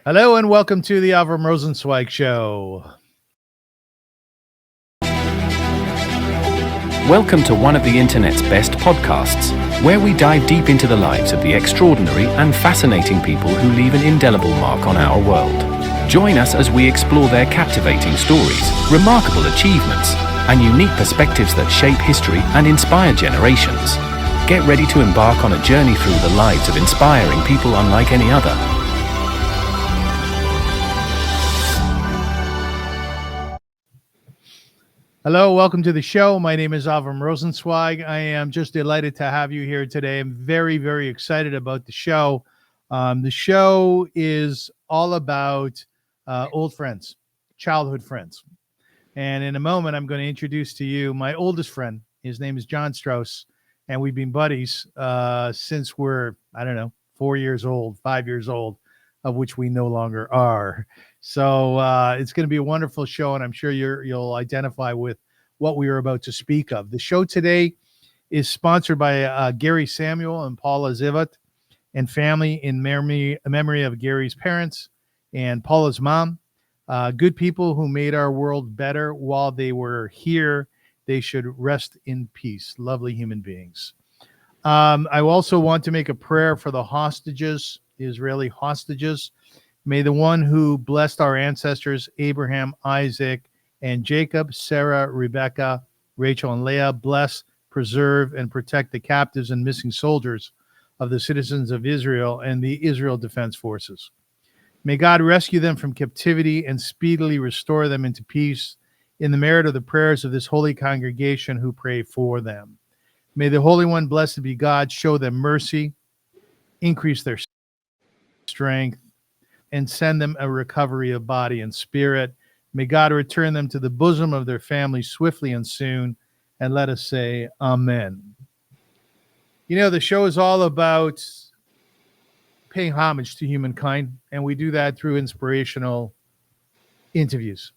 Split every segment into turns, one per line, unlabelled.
Hello and welcome to the Avrum Rosensweig Show.
Welcome to one of the internet's best podcasts, where we dive deep into the lives of the extraordinary and fascinating people who leave an indelible mark on our world. Join us as we explore their captivating stories, remarkable achievements, and unique perspectives that shape history and inspire generations. Get ready to embark on a journey through the lives of inspiring people unlike any other.
Hello, welcome to the show. My name is Avrum Rosensweig. I am just delighted to have you here today. I'm very, very excited about the show. The show is all about old friends, childhood friends. And in a moment, I'm going to introduce to you my oldest friend. His name is Jon Strauss, and we've been buddies since we're, 4 years old, 5 years old, of which we no longer are. So it's going to be a wonderful show, and I'm sure you'll identify with what we are about to speak of. The show today is sponsored by Gary Samuel and Paula Zivot and family in memory of Gary's parents and Paula's mom. Good people who made our world better while they were here. They should rest in peace. Lovely human beings. I also want to make a prayer for the hostages, the Israeli hostages. May the one who blessed our ancestors, Abraham, Isaac, and Jacob, Sarah, Rebecca, Rachel, and Leah, bless, preserve, and protect the captives and missing soldiers of the citizens of Israel and the Israel Defense Forces. May God rescue them from captivity and speedily restore them into peace in the merit of the prayers of this holy congregation who pray for them. May the Holy One, blessed be God, show them mercy, increase their strength, and send them a recovery of body and spirit. May God return them to the bosom of their families swiftly and soon. And let us say, Amen. You know, the show is all about paying homage to humankind, and we do that through inspirational interviews.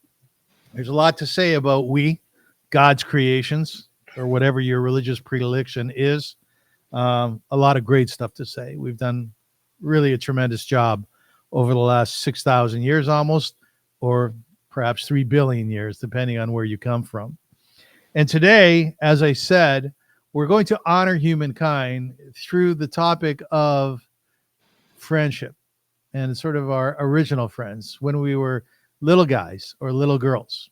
There's a lot to say about we, God's creations, or whatever your religious predilection is. A lot of great stuff to say. We've done really a tremendous job over the last 6,000 years almost, or perhaps 3 billion years, depending on where you come from. And today, as I said, we're going to honor humankind through the topic of friendship and sort of our original friends when we were little guys or little girls.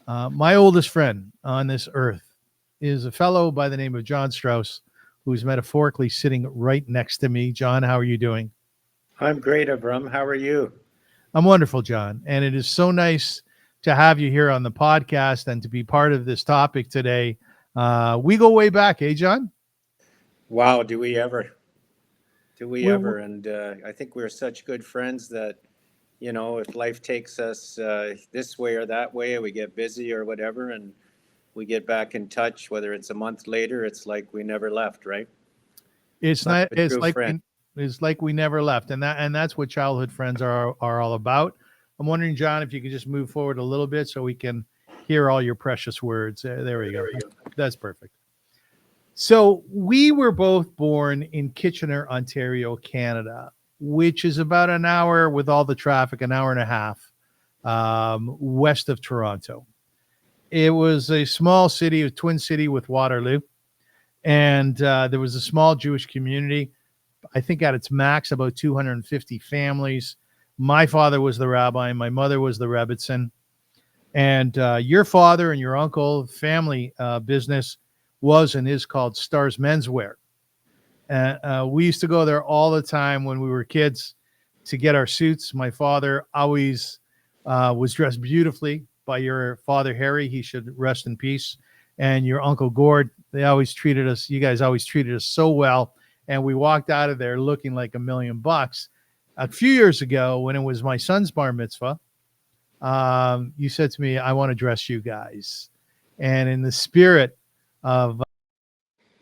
My oldest friend on this earth is a fellow by the name of Jon Strauss, who's metaphorically sitting right next to me. Jon, how are you doing?
I'm great, Avrum. How are you?
I'm wonderful, Jon. And it is so nice to have you here on the podcast and to be part of this topic today. We go way back, eh, Jon?
Wow, do we ever?
We're-
And I think we're such good friends that, if life takes us this way or that way, we get busy or whatever, and we get back in touch, whether it's a month later, it's like we never left, right?
It's
Like
not.
a
It's
true
like
friend.
it's like we never left, and that's what childhood friends are all about. I'm wondering, Jon, if you could just move forward a little bit so we can hear all your precious words. There we go. That's perfect. So we were both born in Kitchener, Ontario, Canada, which is about an hour with all the traffic, an hour and a half west of Toronto. It was a small city, a twin city with Waterloo, and there was a small Jewish community. I think at its max, about 250 families. My father was the rabbi. My mother was the rebbitzin. And your father and your uncle family business was and is called Stars Menswear. We used to go there all the time when we were kids to get our suits. My father always was dressed beautifully by your father, Harry. He should rest in peace. And your uncle Gord, you guys always treated us so well. And we walked out of there looking like $1 million. A few years ago, when it was my son's bar mitzvah, you said to me, I want to dress you guys. And in the spirit of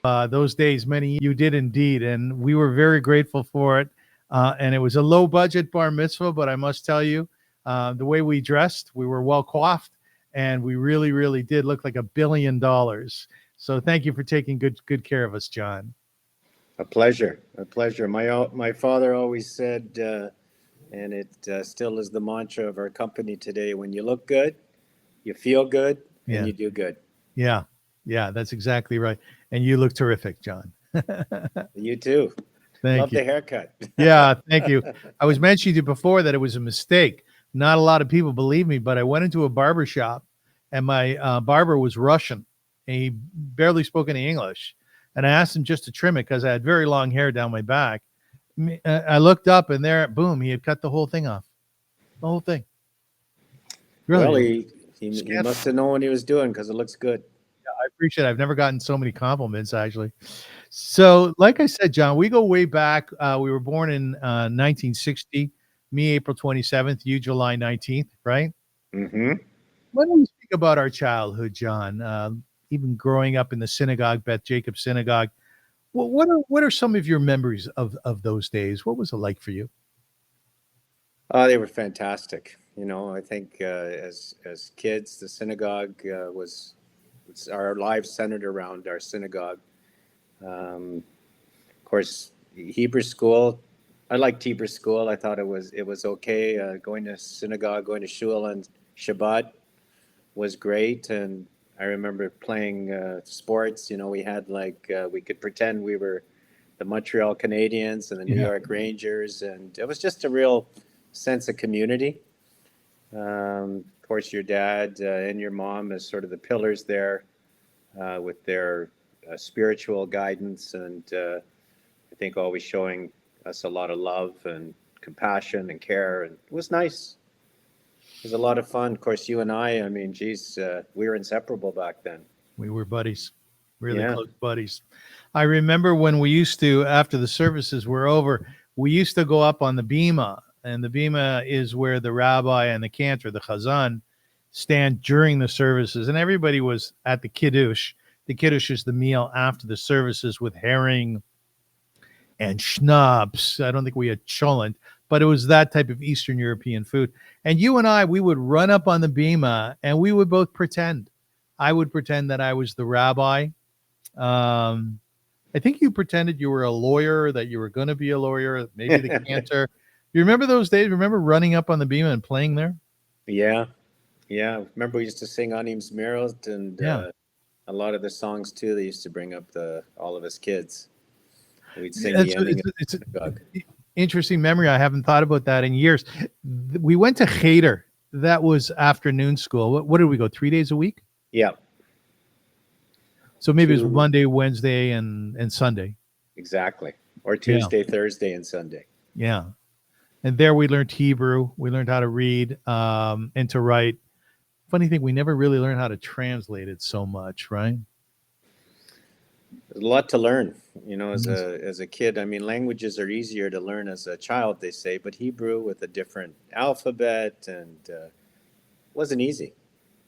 those days, you did indeed. And we were very grateful for it. And it was a low budget bar mitzvah, but I must tell you, the way we dressed, we were well coiffed, and we really, really did look like $1 billion. So thank you for taking good care of us, Jon.
A pleasure. My father always said, and it still is the mantra of our company today. When you look good, you feel good, and
Yeah.
you do good.
Yeah. Yeah. That's exactly right. And you look terrific, John.
You too.
Thank
Love
you.
the haircut.
Yeah. Thank you. I was mentioning to you before that it was a mistake. Not a lot of people believe me, but I went into a barber shop and my barber was Russian and he barely spoke any English. And I asked him just to trim it because I had very long hair down my back. I looked up and there, boom, he had cut the whole thing off. The whole thing.
Well,
Really
he
scandal.
must have known what he was doing because it looks good.
I appreciate it. I've never gotten so many compliments, actually. So, like I said, John, we go way back. We were born in 1960, me April 27th, you July 19th, right?
Hmm.
Why don't we speak about our childhood, John? Even growing up in the synagogue, Beth Jacob synagogue. What are some of your memories of those days? What was it like for you?
They were fantastic. I think as kids, the synagogue was our lives centered around our synagogue. Of course, Hebrew school. I liked Hebrew school. I thought it was okay. Going to synagogue, going to shul on Shabbat was great. And I remember playing sports. We had we could pretend we were the Montreal Canadiens and the New
Yeah,
York Rangers, and it was just a real sense of community. Of course, your dad and your mom as sort of the pillars there with their spiritual guidance, and I think always showing us a lot of love and compassion and care, and it was nice. It was a lot of fun. Of course, you and I mean, geez, we were inseparable back then.
we were buddies, really
Yeah.
close buddies. I remember when we used to, after the services were over, we used to go up on the bima, and the bima is where the rabbi and the cantor, the chazan, stand during the services, and everybody was at the kiddush. The kiddush is the meal after the services with herring and schnapps. I don't think we had cholent, but it was that type of Eastern European food. And you and I, we would run up on the bima and we would both pretend. I would pretend that I was the rabbi. Um, I think you pretended you were a lawyer, that you were going to be a lawyer, maybe the cantor. You remember those days? Remember running up on the bima and playing there?
Yeah. Yeah. Remember we used to sing Anim's Merrilt and
Yeah.
a lot of the songs too. They used to bring up the all of us kids. We'd sing the
It's,
ending
it's,
of
it's
the synagogue.
an interesting memory. I haven't thought about that in years. We went to Cheder. That was afternoon school. What did we go? 3 days a week?
Yeah.
So maybe it's
Two
Monday, Wednesday, and Sunday.
exactly. Or
Yeah,
Tuesday, Thursday, and Sunday.
yeah. And there we learned Hebrew. We learned how to read and to write. Funny thing, we never really learned how to translate it so much, right?
There's a lot to learn, as
Yes.
a kid. I mean, languages are easier to learn as a child, they say, but Hebrew with a different alphabet and wasn't easy.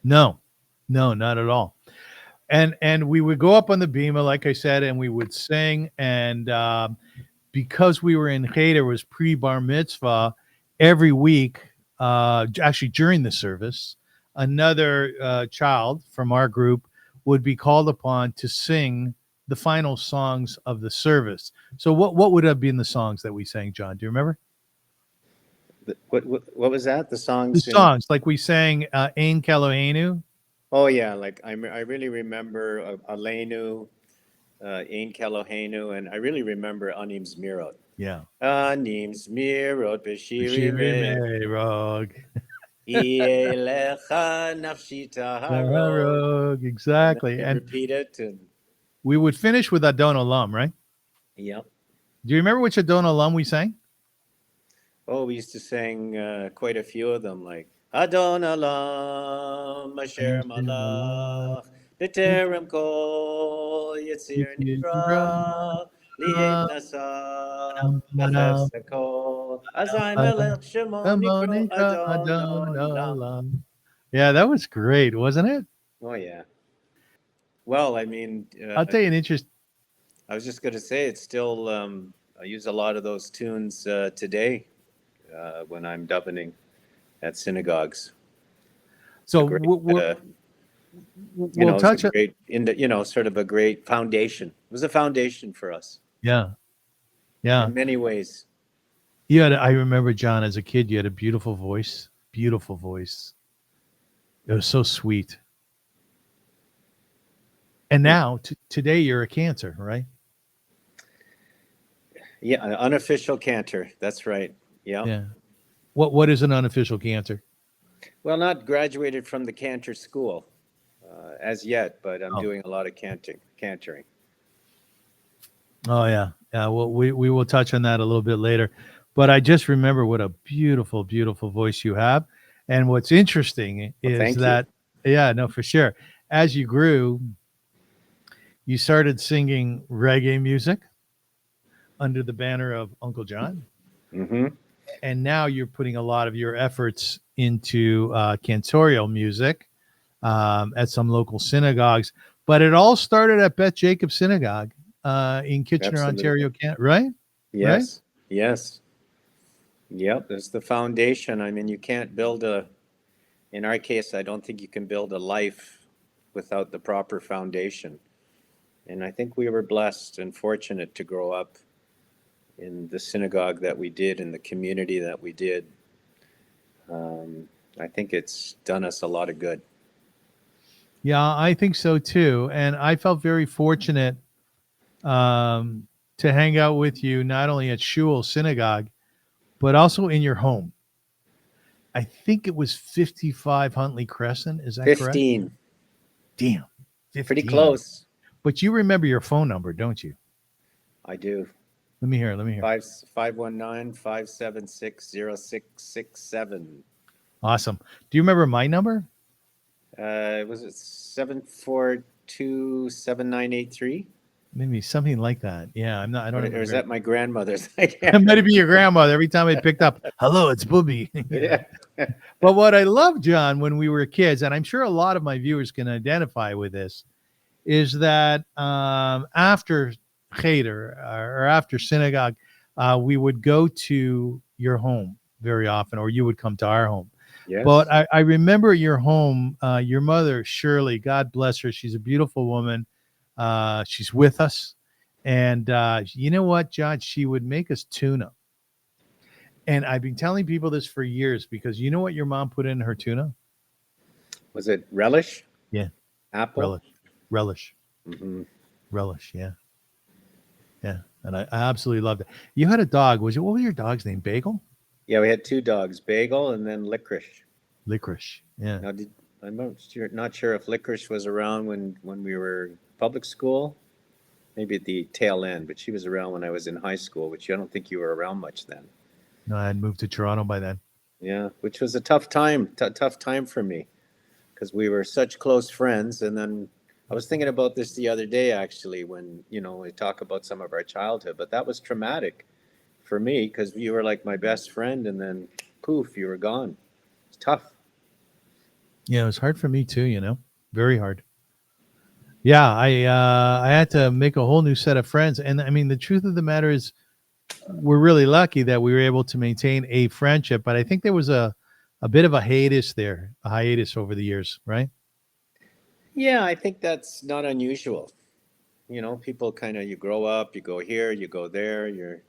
No, no, not at all. And we would go up on the bima, like I said, and we would sing. And because we were in Cheder, was pre bar mitzvah, every week, actually during the service, another child from our group would be called upon to sing the final songs of the service. So what would have been the songs that we sang, John? Do you remember?
What was that? The
The
songs in.
songs like we sang Ein Kelohenu.
Oh yeah, like I really remember Aleinu, Ein Kelohenu, and I really remember Anim's Mirot.
Yeah.
Anim's Mirot
Shiri
B'Shirimev,
Merog.
Lecha Nafshi Taharog. And then
Exactly.
they'd
And
repeat it, and
we would finish with Adon Olam, right?
yeah.
Do you remember which Adon Olam we sang?
Oh, we used to sing quite a few of them, like Adon Olam, Asher Malach, B'Terem Kol Yitzir Nivra, Liet Nasa, B'Ches Kol, Azai Melech Shemo Nikro Adon Olam.
Yeah, that was great, wasn't it?
Oh yeah. Well, I mean,
I'll tell you an interest.
I was just going to say it's still. I use a lot of those tunes today when I'm davening at synagogues. It's a
So
great,
we'll,
uh,
we'll
it's a
touch.
great, sort of a great foundation. It was a foundation for us
Yeah, yeah.
in many ways.
I remember, John, as a kid, you had a beautiful voice. Beautiful voice. It was so sweet. And
Yeah,
now, today, you're a cantor, right?
yeah, an unofficial cantor. That's right. Yeah.
Yeah. What is an unofficial cantor?
Well, not graduated from the cantor school as yet, but I'm
Oh,
doing a lot of cantering.
oh yeah, yeah. Well, we will touch on that a little bit later, but I just remember what a beautiful, beautiful voice you have, and what's interesting
Well,
is
thank you.
that, yeah, no, for sure. As you grew, you started singing reggae music under the banner of Uncle John,
Hmm.
and now you're putting a lot of your efforts into cantorial music at some local synagogues. But it all started at Beth Jacob Synagogue in Kitchener,
Absolutely.
Ontario, right? Right?
Yes. Yes. Yep. That's the foundation. I mean, you can't build in our case, I don't think you can build a life without the proper foundation. And I think we were blessed and fortunate to grow up in the synagogue that we did, in the community that we did. Um, I think it's done us a lot of good.
Yeah, I think so too. And I felt very fortunate to hang out with you not only at Shul Synagogue, but also in your home. I think it was 55 Huntley Crescent. Is that correct?
15,
Damn,
pretty
15.
close.
But you remember your phone number, don't you?
I do.
Let me hear. Let me hear.
519-576-0667.
Awesome. Do you remember my number?
Was it 742-7983?
Maybe something like that. Yeah, I'm not. I don't have a
Or is
great.
that my grandmother's? I can't
It might be
remember.
your grandmother. Every time I picked up, hello, it's Booby.
Yeah.
But what I love, John, when we were kids, and I'm sure a lot of my viewers can identify with this, is that after Cheder or after synagogue, we would go to your home very often, or you would come to our home. But
Yes.
I remember your home, your mother, Shirley, God bless her. She's a beautiful woman. She's with us. And you know what, John? She would make us tuna. And I've been telling people this for years because you know what your mom put in her tuna?
Was it relish?
Yeah,
Apple?
relish, relish,
Hmm.
relish. Yeah, yeah. And I absolutely loved it. You had a dog. What was your dog's name? Bagel?
Yeah, we had two dogs, Bagel and then Licorice.
Licorice. Yeah.
Now, I'm not sure if Licorice was around when we were public school, maybe at the tail end, but she was around when I was in high school, which I don't think you were around much then.
No, I had moved to Toronto by then.
Yeah, which was a tough time for me because we were such close friends. And then I was thinking about this the other day, actually, when, we talk about some of our childhood, but that was traumatic for me because you were like my best friend and then poof, you were gone. It's tough.
Yeah, it was hard for me too. Very hard. Yeah, I had to make a whole new set of friends, and I mean the truth of the matter is we're really lucky that we were able to maintain a friendship. But I think there was a bit of a hiatus over the years, right?
Yeah, I think that's not unusual. People kind of, you grow up, you go here, you go there, you're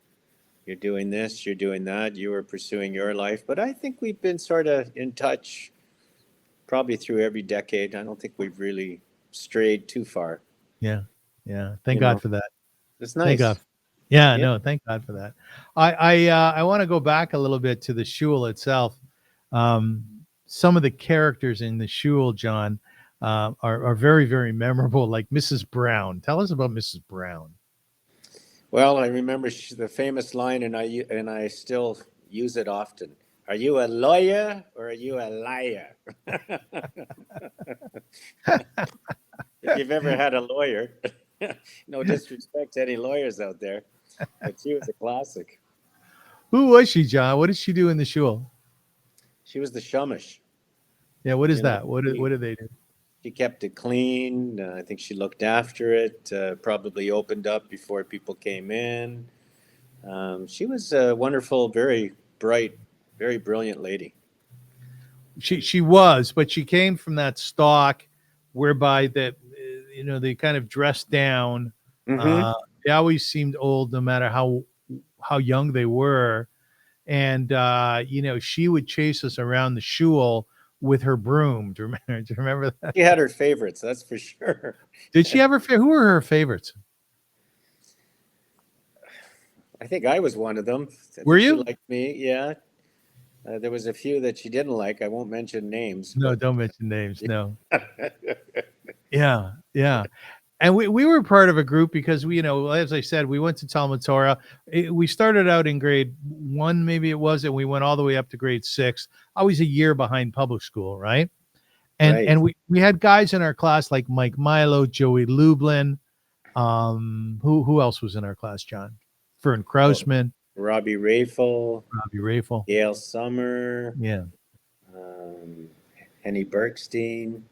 doing this, you're doing that, you were pursuing your life. But I think we've been sort of in touch probably through every decade. I don't think we've really strayed too far.
Yeah, yeah. Thank
You
God
know,
for that.
it's
Thank God.
nice.
Yeah,
Yeah.
no, thank God for that. I want to go back a little bit to the shul itself. Um, some of the characters in the shul, John, are very very memorable. Like Mrs. Brown. Tell us about Mrs. Brown.
Well, I remember the famous line, and I still use it often. Are you a lawyer or are you a liar? If you've ever had a lawyer, no disrespect to any lawyers out there, but she was a classic.
Who was she, John? What did she do in the shul?
She was the shumish.
Yeah, what is
You know,
that? What
she,
do they do?
she kept it clean. I think she looked after it. Probably opened up before people came in. She was a wonderful, very bright, very brilliant lady.
She was, but she came from that stock whereby that they kind of dressed down.
Hmm.
Uh, they always seemed old, no matter how young they were. and she would chase us around the shul with her broom. Do you remember that?
She had her favorites, that's for sure.
Did she ever? Who were her favorites?
I think I was one of them. I
Were
think she
you?
liked me. Yeah. There was a few that she didn't like. I won't mention names,
No,
but
don't mention names. No. Yeah, yeah. And we were part of a group because we, as I said, we went to Talmud Torah. We started out in grade 1, maybe it was, and we went all the way up to grade 6. Always a year behind public school, right? And
right.
and we had guys in our class like Mike Milo, Joey Lublin. Who else was in our class, John? Fern
Oh,
Krausman,
Robbie Rafel,
Robbie Rafel.
Gail Summer,
Yeah.
um, Henny Bergstein. It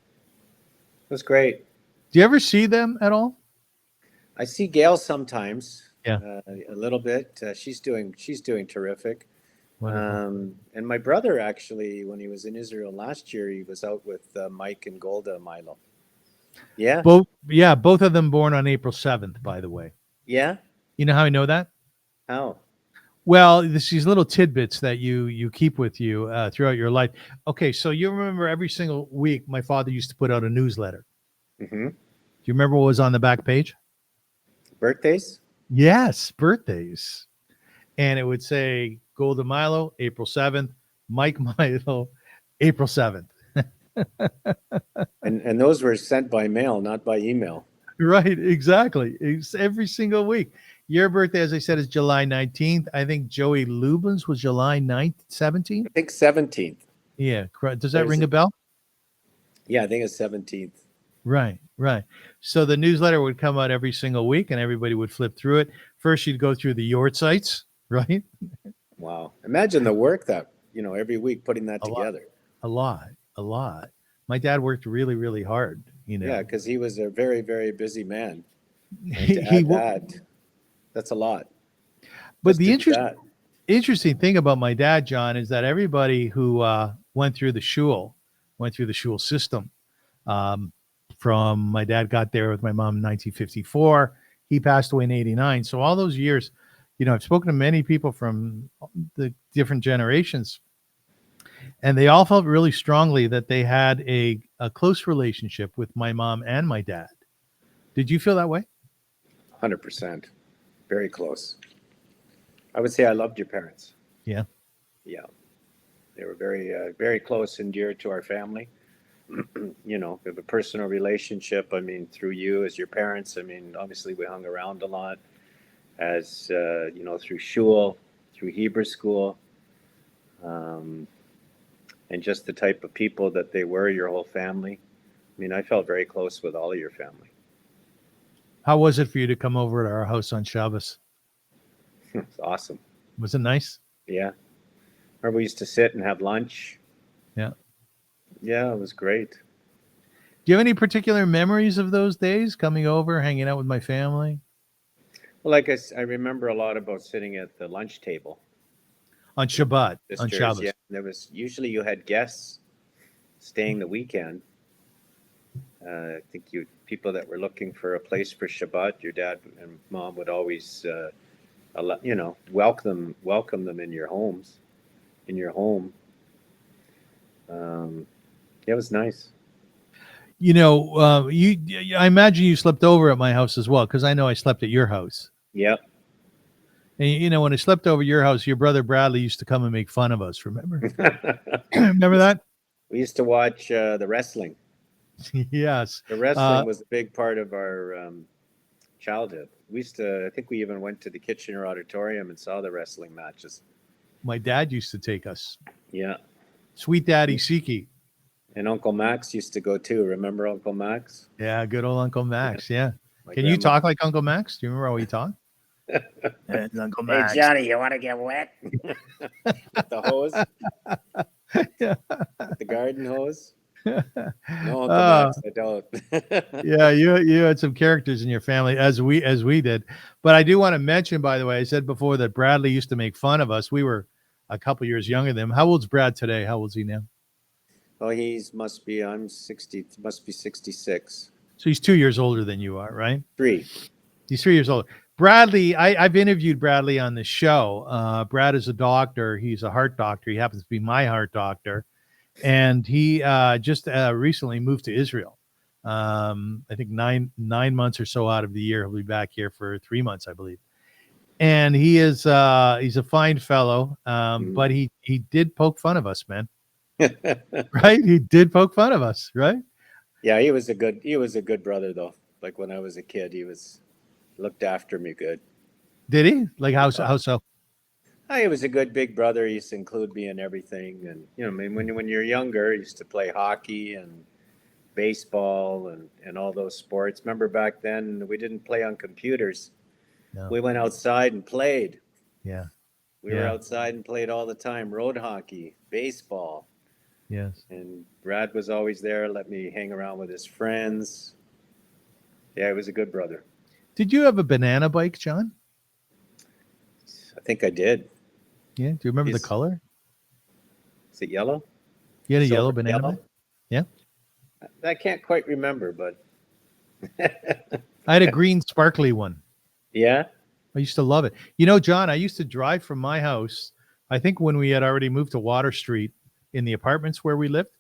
was great.
Do you ever see them at all?
I see Gail sometimes,
Yeah.
a little bit. She's doing terrific.
Wonderful.
And my brother actually, when he was in Israel last year, he was out with Mike and Golda Milo. Yeah,
Both of them born on April 7th, by the way.
yeah.
You know how I know that?
How?
Well, these little tidbits that you keep with you throughout your life. Okay, so you remember every single week my father used to put out a newsletter.
Hmm.
Do you remember what was on the back page?
Birthdays?
Yes, birthdays. And it would say Golda Milo, April 7th, Mike Milo, April 7th.
And those were sent by mail, not by email.
Right, exactly. It's every single week. Your birthday, as I said, is July 19th. I think Joey Lubin's was July 9th, 17th.
I think 17th.
Yeah, correct. Does that
There's
ring
a-
a bell?
Yeah, I think it's 17th.
Right, right. So the newsletter would come out every single week and everybody would flip through it. First, you'd go through the Yort sites, right?
Wow. Imagine the work that, every week putting that
A lot.
together.
A lot. My dad worked really, really hard,
Yeah, because he was a very, very busy man. And
He,
to
he
add
wo-
that, that's a lot.
but
Just
the
to do that.
interesting thing about my dad, John, is that everybody who went through the shul system. Um, from my dad got there with my mom in 1954. He passed away in 89. So all those years, I've spoken to many people from the different generations, and they all felt really strongly that they had a close relationship with my mom and my dad. Did you feel that way?
100%. Very close. I would say I loved your parents.
Yeah.
Yeah. They were very, very close and dear to our family. We have a personal relationship. I mean, through you as your parents. I mean, obviously we hung around a lot as, through shul, through Hebrew school, and just the type of people that they were, your whole family. I mean, I felt very close with all of your family.
How was it for you to come over to our house on Shabbos?
It's awesome.
Was it nice?
Yeah. Remember we used to sit and have lunch.
Yeah.
Yeah, it was great.
Do you have any particular memories of those days coming over, hanging out with my family
Well, like I remember a lot about sitting at the lunch table.
on Shabbat, on
Sisters,
Shabbos?
yeah. There was usually you had guests staying the weekend. I think people that were looking for a place for Shabbat, your dad and mom would always, welcome them in your homes, in your home. Yeah, it was nice.
I imagine you slept over at my house as well, because I know I slept at your house.
Yep.
And when I slept over your house, your brother Bradley used to come and make fun of us. Remember? Remember that?
We used to watch the wrestling.
Yes.
The wrestling was a big part of our childhood. I think we even went to the Kitchener Auditorium and saw the wrestling matches.
My dad used to take us.
Yeah.
Sweet Daddy Siki.
And Uncle Max used to go too. Remember Uncle Max?
Yeah, good old Uncle Max. Yeah.
My
Can you
grandma-
talk like Uncle Max? Do you remember how he talked? Uncle
Hey Johnny, you want to get wet?
With the hose?
Yeah.
The garden hose? No, Uncle
Uh,
Max, I don't.
Yeah, you had some characters in your family as we did. But I do want to mention, by the way, I said before that Bradley used to make fun of us. We were a couple years younger than him. How old's Brad today? How old's he now?
Oh, I'm 60, must be 66.
So he's 2 years older than you are, right?
3.
He's 3 years older. Bradley, I've interviewed Bradley on the show. Brad is a doctor. He's a heart doctor. He happens to be my heart doctor. And he just recently moved to Israel. I think nine months or so out of the year. He'll be back here for 3 months, I believe. And he's a fine fellow, but he did poke fun of us, man. Right? He did poke fun of us, right?
Yeah, he was a good brother though. Like when I was a kid, he looked after me good.
Did he? Like how so?
He was a good big brother. He used to include me in everything, and I mean, when you're younger, you used to play hockey and baseball and all those sports. Remember back then, we didn't play on computers.
No.
We went outside and played.
Yeah.
We were outside and played all the time. Road hockey, baseball.
Yes.
And Brad was always there, let me hang around with his friends. Yeah, he was a good brother.
Did you have a banana bike, John?
I think I did.
Yeah. Do you remember the color?
Is it yellow?
You had a
Silver
yellow banana bike? Yeah.
I can't quite remember, but
I had a green sparkly one.
yeah.
I used to love it. You know, John, I used to drive from my house. I think when we had already moved to Water Street in the apartments where we lived,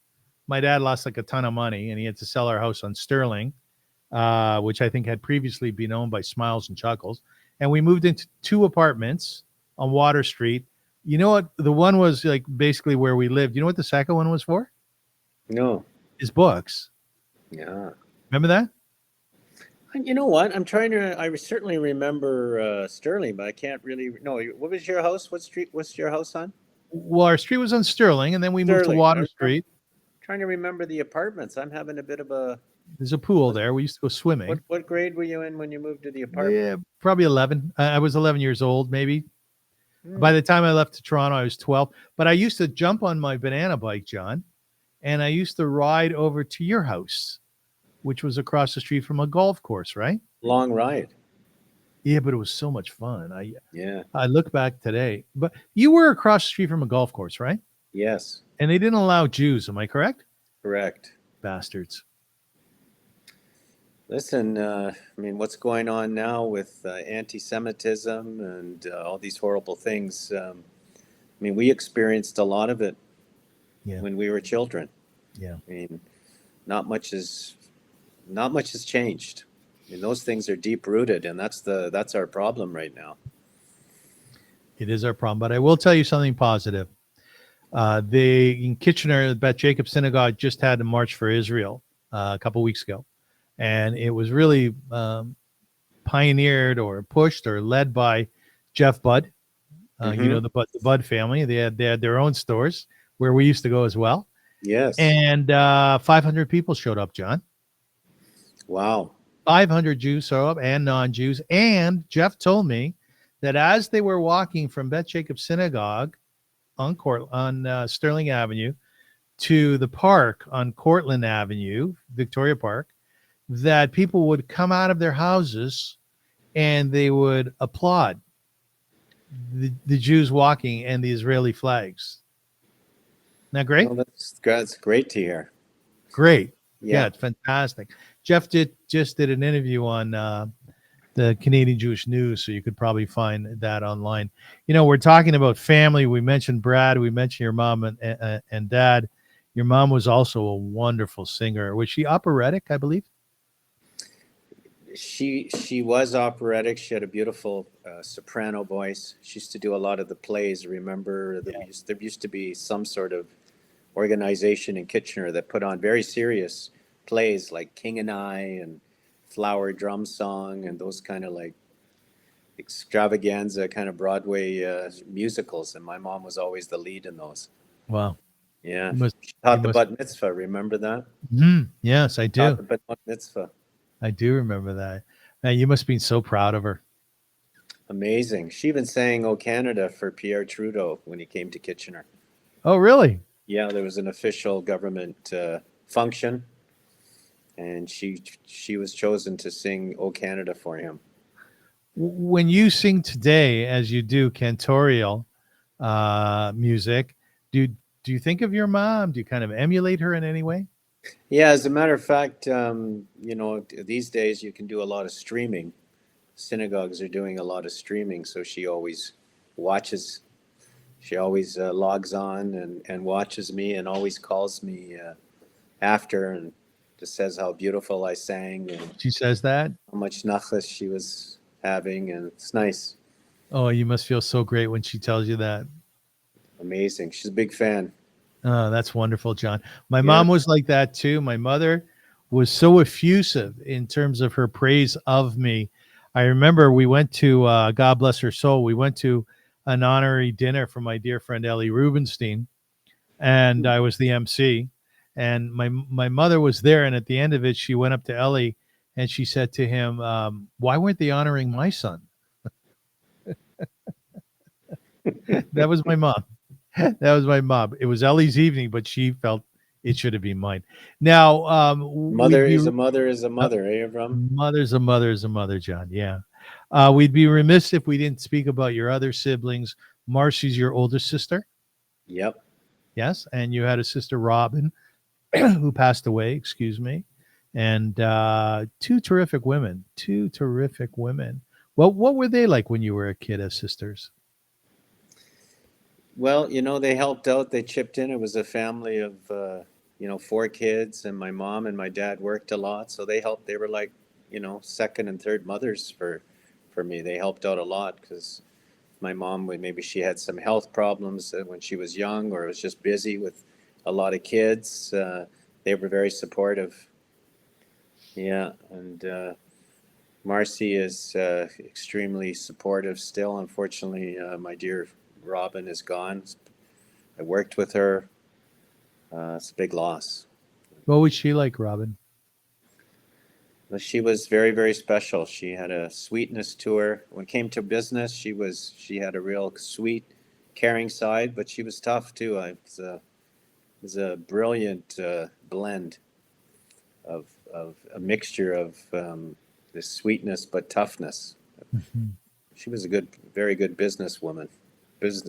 my dad lost like a ton of money and he had to sell our house on Sterling, which I think had previously been owned by Smiles and Chuckles. And we moved into 2 apartments on Water Street. You know what? The one was like basically where we lived. You know what the second one was for?
No.
His books.
Yeah.
Remember that?
You know what? I certainly remember Sterling, but I can't really. No, what was your house? What street was your house on?
Well, our street was on Sterling, and then we moved to Water Street.
Trying to remember the apartments. I'm having a bit of a.
There's a pool there. We used to go swimming.
What grade were you in when you moved to the apartment?
Yeah, probably 11. I was 11 years old, maybe. By the time I left to Toronto, I was 12. But I used to jump on my banana bike, John, and I used to ride over to your house, which was across the street from a golf course, right?
Long ride.
Yeah, but it was so much fun.
Yeah.
I look back today, but you were across the street from a golf course, right?
Yes.
And they didn't allow Jews. Am I correct?
Correct.
Bastards.
Listen, I mean, what's going on now with anti-Semitism and all these horrible things? I mean, we experienced a lot of it when we were children.
Yeah.
I mean, not much has changed. I mean, those things are deep rooted, and that's our problem right now.
It is our problem, but I will tell you something positive. In Kitchener, the Beth Jacob synagogue just had a march for Israel a couple weeks ago, and it was really pioneered or pushed or led by Jeff Budd. You know, the Budd family. They had their own stores where we used to go as well.
Yes.
And 500 people showed up, John.
Wow.
500 Jews showed up and non-Jews. And Jeff told me that as they were walking from Beth Jacob Synagogue on Sterling Avenue to the park on Cortlandt Avenue, Victoria Park, that people would come out of their houses and they would applaud the Jews walking and the Israeli flags. Isn't that great?
Well, that's great to hear.
Great. Yeah, it's fantastic. Jeff just did an interview on the Canadian Jewish News, so you could probably find that online. You know, we're talking about family. We mentioned Brad. We mentioned your mom and dad. Your mom was also a wonderful singer. Was she operatic, I believe?
She was operatic. She had a beautiful soprano voice. She used to do a lot of the plays. Remember, there used to be some sort of organization in Kitchener that put on very serious plays like King and I and Flower Drum Song and those kind of like extravaganza kind of Broadway musicals. And my mom was always the lead in those.
Wow.
Yeah. She taught the bat mitzvah. Remember that?
Yes, I do.
Taught the bat mitzvah.
I do remember that. Man, you must have been so proud of her.
Amazing. She even sang "O Canada" for Pierre Trudeau when he came to Kitchener.
Oh, really?
Yeah, there was an official government function, and she was chosen to sing "O Canada" for him.
When you sing today, as you do cantorial music, do you think of your mom? Do you kind of emulate her in any way?
Yeah, as a matter of fact, you know, these days you can do a lot of streaming. synagogues are doing a lot of streaming, so she always watches. She always logs on and watches me and always calls me after and just says how beautiful I sang and
She says that.
how much nachas she was having, and it's nice,
Oh, you must feel so great when she tells you that.
amazing. She's a big fan.
Oh, that's wonderful, John. My
Yeah.
mom was like that too. My mother was so effusive in terms of her praise of me. I remember we went to, God bless her soul, we went to an honorary dinner for my dear friend Ellie Rubenstein, and I was the MC. And my mother was there, and at the end of it, she went up to Ellie and she said to him, "Why weren't they honoring my son?" That was my mom. That was my mom. It was Ellie's evening, but she felt it should have been mine. Now, we'd
Mother
be
is a mother is a
uh,
mother, eh, Avrum?
mother's a mother's a mother, John. Yeah. We'd be remiss if we didn't speak about your other siblings. Marcy's your older sister.
Yep.
Yes. And you had a sister, Robin, who passed away, excuse me. And two terrific women. Two terrific women. Well, what were they like when you were a kid as sisters?
Well, they helped out. They chipped in. It was a family of, four kids, and my mom and my dad worked a lot, so they helped. They were like, second and third mothers for me. They helped out a lot because my mom, maybe she had some health problems when she was young, or was just busy with a lot of kids. They were very supportive. Yeah, and Marcy is extremely supportive still. Unfortunately, my dear Robin is gone. I worked with her. It's a big loss.
What was she like, Robin?
But she was very, very special. She had a sweetness to her. When it came to business, she had a real sweet, caring side, but she was tough too. It was a brilliant blend of a mixture of this sweetness but toughness.
Mhm.
She was a very good businesswoman,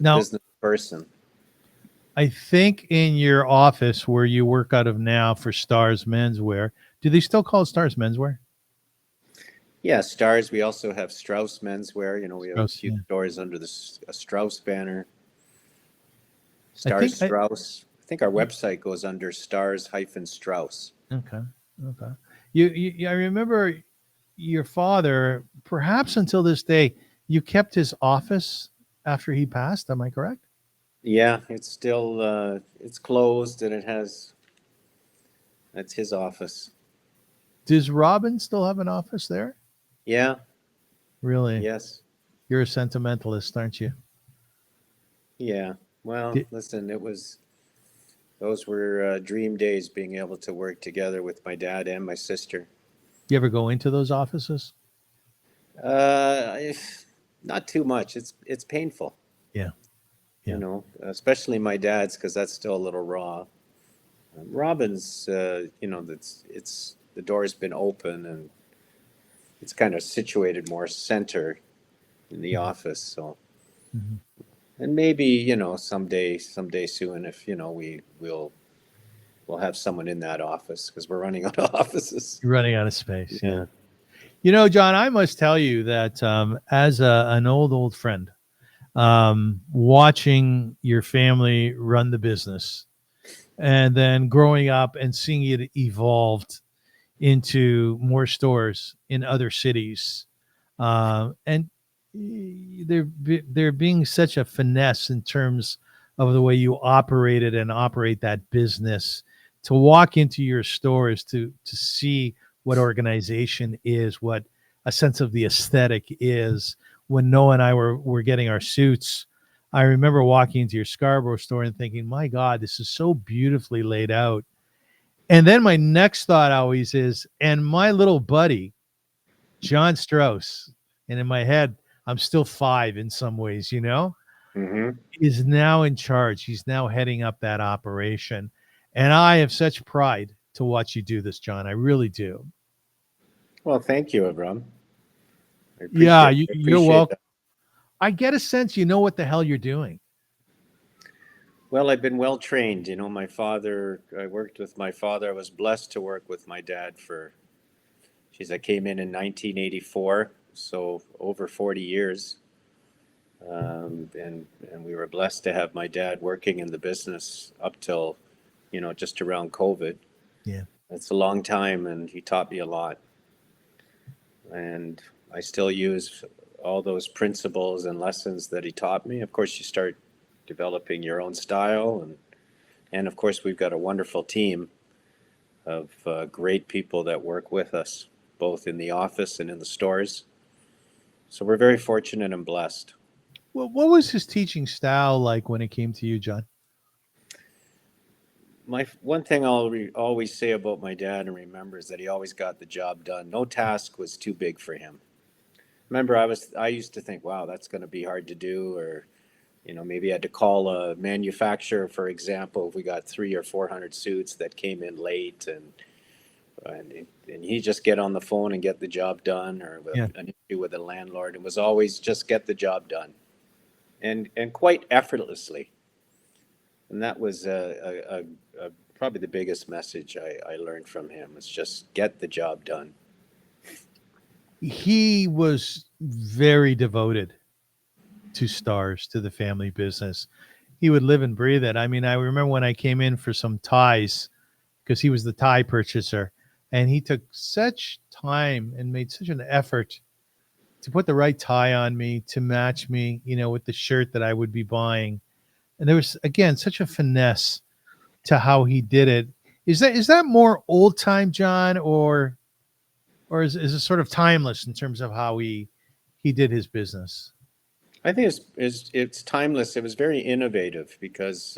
Now,
business person.
I think in your office where you work out of now for Stars Menswear, do they still call it Stars Menswear?
Yeah, Stars. We also have Strauss menswear. We have a
Strauss,
few
yeah.
stores under a Strauss banner.
I
Stars
think I
Strauss. I think our website goes under Stars-Strauss.
okay. Okay. I remember your father, perhaps until this day, you kept his office after he passed. Am I correct?
Yeah, it's still it's closed, and that's his office.
Does Robin still have an office there?
Yeah,
Really?
yes,
You're a sentimentalist, aren't you?
yeah. Well,
Did
listen, those were dream days, being able to work together with my dad and my sister.
you ever go into those offices?
Uh, I- Not too much. It's painful,
Yeah. Yeah.
especially my dad's because that's still a little raw. Robin's, that's it's the door's been open and it's kind of situated more center in the
Mhm.
office. So,
Mhm.
and maybe someday soon, if we'll have someone in that office because we're running out of offices.
You're running out of space. Yeah.
Yeah.
John, I must tell you that as an old friend, watching your family run the business and then growing up and seeing it evolved into more stores in other cities, and there being such a finesse in terms of the way you operated and operate that business. To walk into your stores to see what organization is, what a sense of the aesthetic is. When Noah and I were getting our suits, I remember walking into your Scarborough store and thinking, "My God, this is so beautifully laid out." And then my next thought always is, and my little buddy, Jon Strauss, and in my head, I'm still 5 in some ways,
Hmm.
is now in charge. He's now heading up that operation. And I have such pride to watch you do this, John. I really do.
Well, thank you, Avram.
Yeah,
I
you're
appreciate
welcome.
that.
I get a sense you know what the hell you're doing.
Well, I've been well trained. I worked with my father. I was blessed to work with my dad I came in 1984. so over 40 years. And we were blessed to have my dad working in the business up till, just around COVID.
Yeah.
It's a long time, and he taught me a lot. And I still use all those principles and lessons that he taught me. Of course, you start developing your own style, and of course, we've got a wonderful team of great people that work with us, both in the office and in the stores. So we're very fortunate and blessed.
Well, what was his teaching style like when it came to you, John?
My one thing I'll always say about my dad and remember is that he always got the job done. No task was too big for him. Remember, I used to think, wow, that's going to be hard to do, or maybe I had to call a manufacturer, for example, if we got 300 or 400 suits that came in late, and he just get on the phone and get the job done, or with
Yeah.
an issue with a landlord. It was always just get the job done, and quite effortlessly. And that was probably the biggest message I learned from him was just get the job done.
He was very devoted to stars, to the family business. He would live and breathe it. I mean, I remember when I came in for some ties because he was the tie purchaser, and he took such time and made such an effort to put the right tie on me to match me, with the shirt that I would be buying. And there was, again, such a finesse to how he did it. Is that more old time, John, or is it sort of timeless in terms of how he did his business?
I think it's timeless. It was very innovative because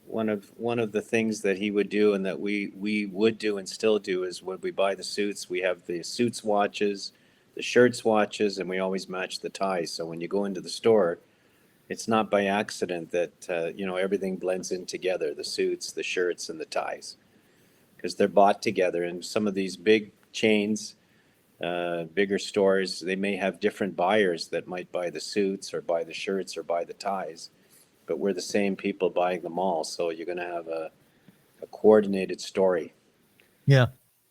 one of the things that he would do and that we would do and still do is when we buy the suits, we have the suits watches, the shirts watches, and we always match the ties. So when you go into the store, it's not by accident that everything blends in together, the suits, the shirts, and the ties, because they're bought together. And some of these big chains, bigger stores, they may have different buyers that might buy the suits or buy the shirts or buy the ties, but we're the same people buying them all. So you're going to have a coordinated story.
Yeah.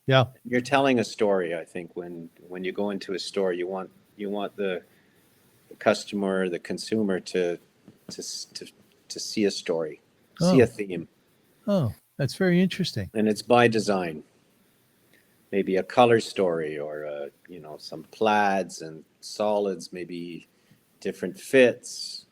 Yeah.
You're telling a story. I think when you go into a store, you want the customer, the consumer to see a story, see a
Oh,
theme,
oh, that's very interesting.
and it's by design. Maybe a color story, or some plaids and solids, maybe different fits.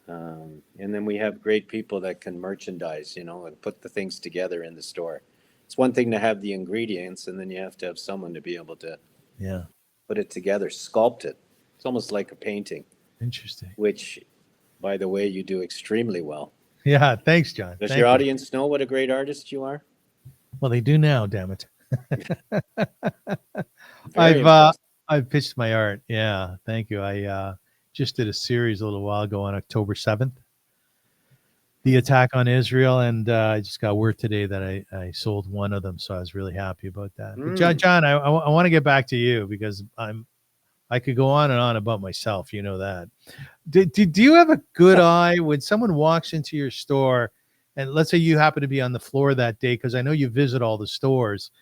And then we have great people that can merchandise, and put the things together in the store. It's one thing to have the ingredients, and then you have to have someone to be able to
Yeah.
put it together, sculpt it. It's almost like a painting,
Interesting.
which, by the way, you do extrememly well.
Yeah. Thanks, John.
Does
Thank
your
you.
audience know what a great artist you are?
Well, they do now, damn it.
Very
I've
impressive.
I've pitched my art. Yeah, thank you. I just did a series a little while ago on October 7th, the attack on Israel, and I just got word today that I sold one of them, so I was really happy about that. But John, I want to get back to you because I could go on and on about myself. You know that. Do you have a good eye when someone walks into your store, and let's say you happen to be on the floor that day, because I know you visit all the stores.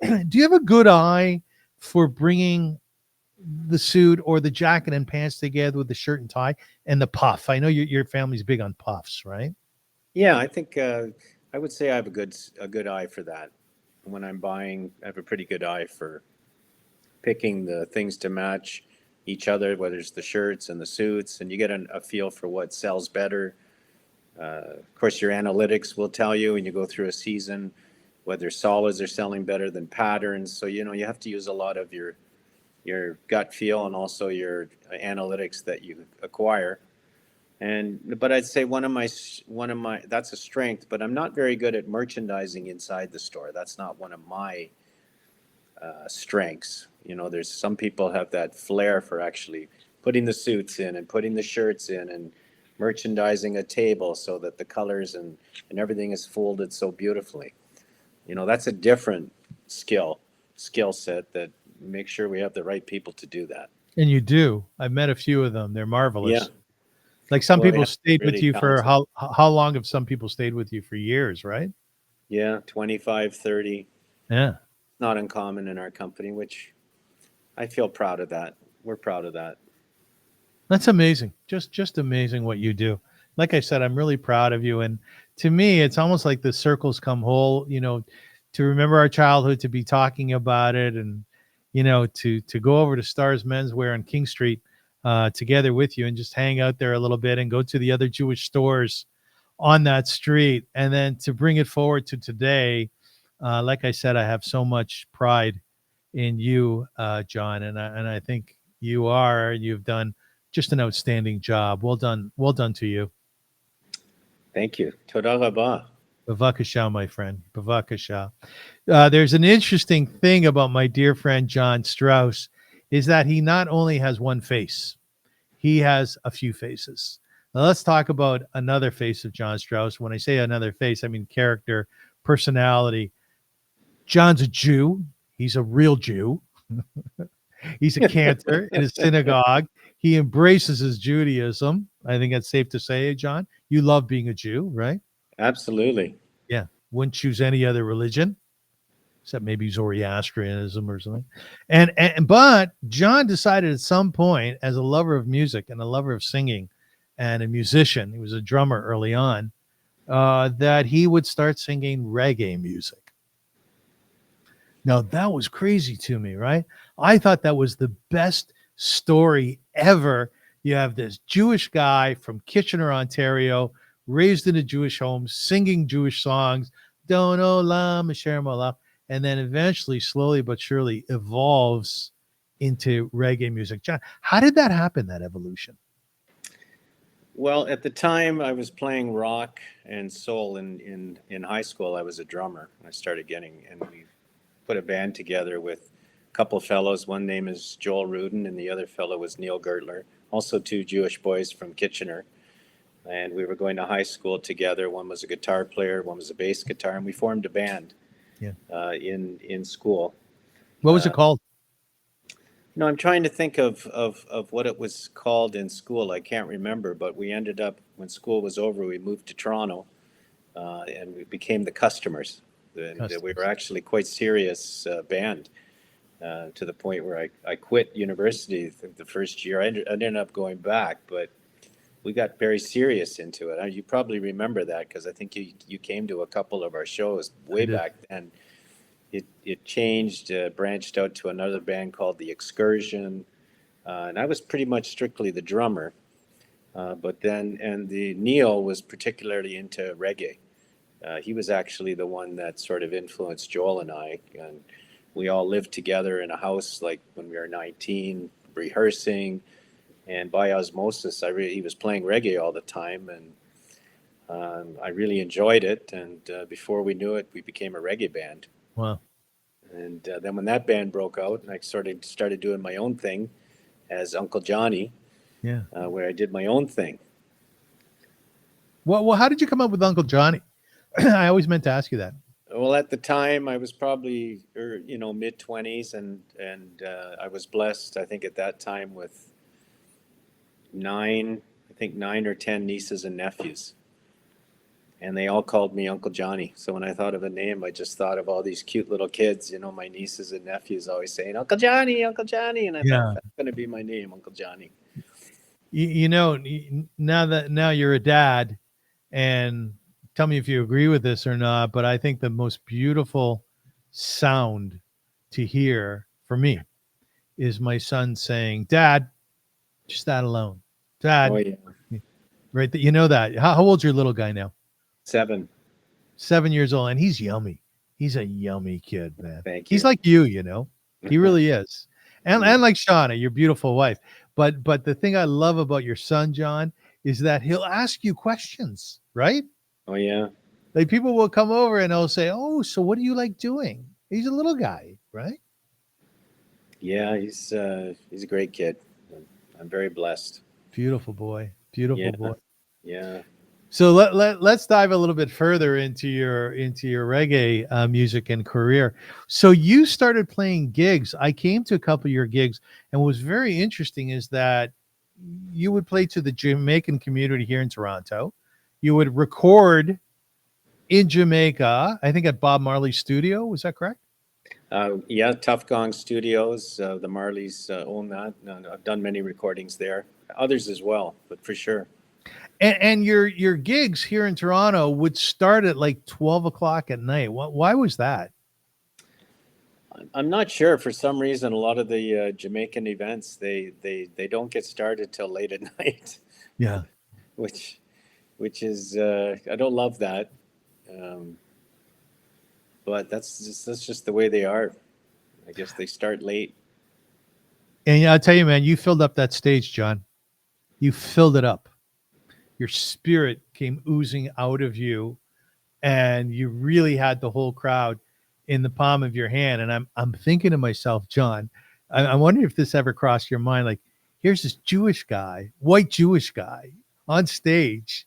Do you have a good eye for bringing the suit or the jacket and pants together with the shirt and tie and the puff? I know your family's big on puffs, right?
Yeah, I think I would say I have a good eye for that. When I'm buying, I have a pretty good eye for picking the things to match each other, whether it's the shirts and the suits, and you get a feel for what sells better. Of course, your analytics will tell you, and you go through a season, whether solids are selling better than patterns. So you have to use a lot of your gut feel and also your analytics that you acquire. But I'd say one of my that's a strength, but I'm not very good at merchandising inside the store. That's not one of my strengths. There's some people have that flair for actually putting the suits in and putting the shirts in and merchandising a table so that the colors and everything is folded so beautifully. That's a different skill set that make sure we have the right people to do that.
And you do. I've met a few of them. They're
Yeah.
marvelous. Like some
Well,
people
yeah,
stayed with
really
you for
talented.
how long have some people stayed with you for years, right?
Yeah, 25, 30.
Yeah.
Not uncommon in our company, which I feel proud of that. We're proud of that.
That's amazing. Just amazing what you do. Like I said, I'm really proud of you. And to me, it's almost like the circles come whole, to remember our childhood, to be talking about it, and to go over to Stars Menswear on King Street together with you and just hang out there a little bit and go to the other Jewish stores on that street, and then to bring it forward to today. Like I said, I have so much pride in you, John, and I think you've done just an outstanding job. Well done to you.
Thank you. Toda rabah.
Bavakasha, my friend. Bavakasha. There's an interesting thing about my dear friend Jon Strauss, is that he not only has one face, he has a few faces. Now let's talk about another face of Jon Strauss. When I say another face, I mean character, personality. John's a Jew. He's a real Jew. He's a cantor in a synagogue. He embraces his Judaism. I think that's safe to say, John. You love being a Jew, right?
Absolutely.
Yeah. Wouldn't choose any other religion, except maybe Zoroastrianism or something. But John decided at some point, as a lover of music and a lover of singing and a musician, he was a drummer early on, that he would start singing reggae music. Now, that was crazy to me, right? I thought that was the best story ever. You have this Jewish guy from Kitchener, Ontario, raised in a Jewish home, singing Jewish songs, Don Olam, Asher Malach, and then eventually, slowly but surely, evolves into reggae music. John, how did that happen, that evolution?
Well, at the time I was playing rock and soul in high school. I was a drummer. I started and we put a band together with a couple fellows. One name is Joel Rudin, and the other fellow was Neil Gertler, also two Jewish boys from Kitchener. And we were going to high school together. One was a guitar player, one was a bass guitar, and we formed a band in school.
What was it called?
I'm trying to think of what it was called in school. I can't remember, but we ended up, when school was over, we moved to Toronto, and we became the Customers. We were actually quite serious band, to the point where I quit university the first year. I ended up going back, but we got very serious into it. You probably remember that, because I think you came to a couple of our shows way back then. It changed, branched out to another band called The Excursion, and I was pretty much strictly the drummer. But then, Neil was particularly into reggae. He was actually the one that sort of influenced Joel and I, and we all lived together in a house like when we were 19, rehearsing, and by osmosis, he was playing reggae all the time, and I really enjoyed it. And before we knew it, we became a reggae band.
Wow.
And then when that band broke out, and I started doing my own thing as Uncle Johnny, where I did my own thing.
Well, how did you come up with Uncle Johnny? I always meant to ask you that.
Well, at the time, I was probably mid-20s, and I was blessed, I think, at that time with 9 or 10 nieces and nephews. And they all called me Uncle Johnny. So when I thought of a name, I just thought of all these cute little kids, my nieces and nephews always saying, Uncle Johnny, Uncle Johnny. And I thought, that's going to be my name, Uncle Johnny.
Now you're a dad, and tell me if you agree with this or not, but I think the most beautiful sound to hear for me is my son saying, Dad, just that alone. Dad.
Oh, yeah.
Right. You know that. How old's your little guy now?
7.
7 years old, and he's yummy. He's a yummy kid, man.
Thank you.
He's like you, He really is. And like Shauna, your beautiful wife. But the thing I love about your son, John, is that he'll ask you questions, right?
Oh, yeah.
Like, people will come over and they'll say, oh, so what do you like doing? He's a little guy, right?
Yeah, he's a great kid. I'm very blessed.
Beautiful boy. Beautiful boy.
Yeah.
So let's dive a little bit further into your reggae music and career. So you started playing gigs. I came to a couple of your gigs, and what was very interesting is that you would play to the Jamaican community here in Toronto. You would record in Jamaica, I think at Bob Marley's studio. Was that correct?
Yeah, Tough Gong Studios, the Marleys own that. I've done many recordings there, others as well, but for sure.
And your gigs here in Toronto would start at like 12 o'clock at night. Why was that?
I'm not sure. For some reason, a lot of the Jamaican events they don't get started till late at night,
Yeah.
which is I don't love that, um, but that's just the way they are. I guess they start late.
And I'll tell you, man, you filled up that stage, John. You filled it up. Your spirit came oozing out of you, and you really had the whole crowd in the palm of your hand. And I'm thinking to myself, John, I'm wondering if this ever crossed your mind. Like, here's this Jewish guy, white Jewish guy, on stage,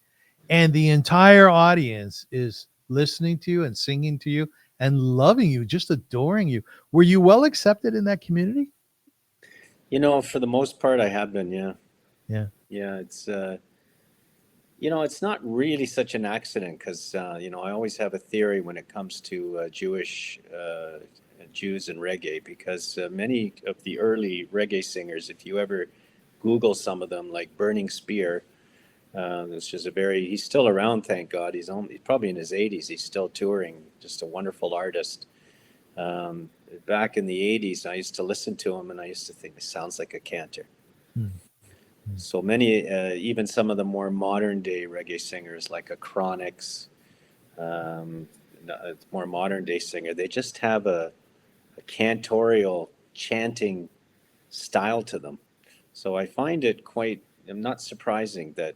and the entire audience is listening to you and singing to you and loving you, just adoring you. Were you well accepted in that community?
For the most part, I have been. Yeah,
Yeah.
yeah. It's not really such an accident because I always have a theory when it comes to Jewish Jews and reggae because many of the early reggae singers, if you ever Google some of them, like Burning Spear, it's just he's still around, thank God. He's probably in his 80s. He's still touring, just a wonderful artist. Back in the 80s, I used to listen to him and I used to think he sounds like a cantor.
Hmm.
So many, even some of the more modern day reggae singers like a Chronix, um, a more modern day singer, they just have a cantorial chanting style to them. So I find it not surprising that,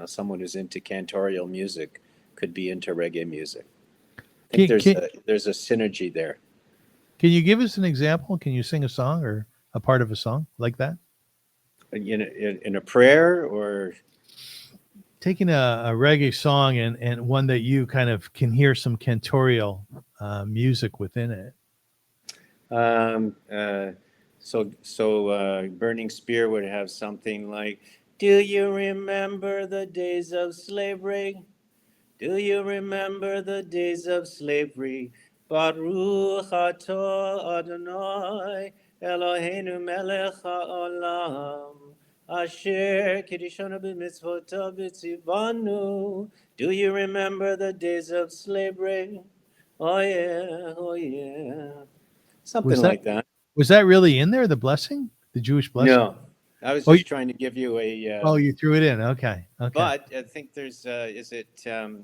someone who's into cantorial music could be into reggae music. I think
Can,
there's
can,
a synergy there.
can you give us an example? Can you sing a song or a part of a song like that?
In a prayer or
Taking a reggae song and one that you kind of can hear some cantorial music within it.
Um, Burning Spear would have something like, "Do you remember the days of slavery? Do you remember the days of slavery? Baruch atah Adonai Eloheinu melech haolam asher kiddushanu b'mitzvotav v'tzivanu." Do you remember the days of slavery? Oh yeah, oh yeah. Something
Was that
like that.
was that really in there? The blessing, the Jewish blessing?
No, I was
Oh,
just trying to give you
you threw it in. Okay, okay.
but I think there's, is it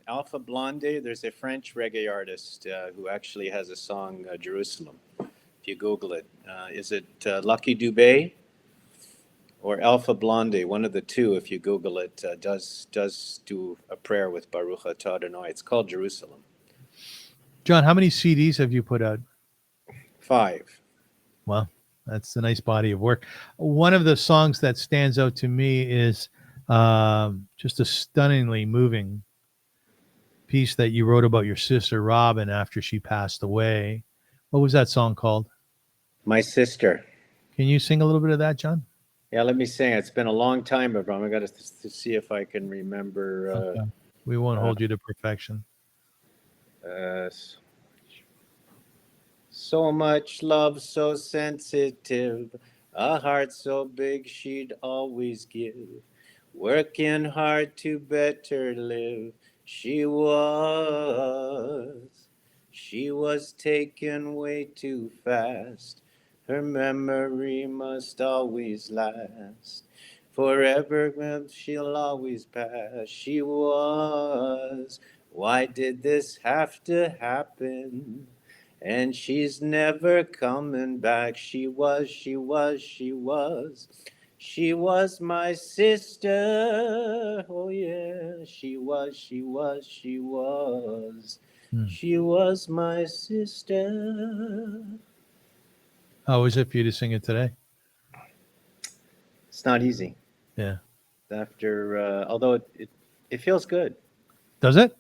Alpha Blonde? There's a French reggae artist who actually has a song, Jerusalem. If you Google it, is it Lucky Dubé or Alpha Blonde? One of the two, if you Google it, does do a prayer with Baruch Atah Adonai. It's called Jerusalem.
John, how many CDs have you put out?
5.
Well, that's a nice body of work. One of the songs that stands out to me is just a stunningly moving piece that you wrote about your sister Robin after she passed away. What was that song called?
My sister.
Can you sing a little bit of that, John?
Yeah, let me sing. It's been a long time, Avrum. I got to see if I can remember.
Okay. We won't
uh,
hold you to perfection.
Uh, so much love, so sensitive, a heart so big she'd always give, working hard to better live. She was taken way too fast. Her memory must always last. Forever she'll always pass. She was. Why did this have to happen? And she's never coming back. She was. She was my sister. Oh yeah, she was.
Hmm.
She was my sister.
How was it for you to sing it today?
It's not easy.
Yeah.
Although it feels good.
Does it?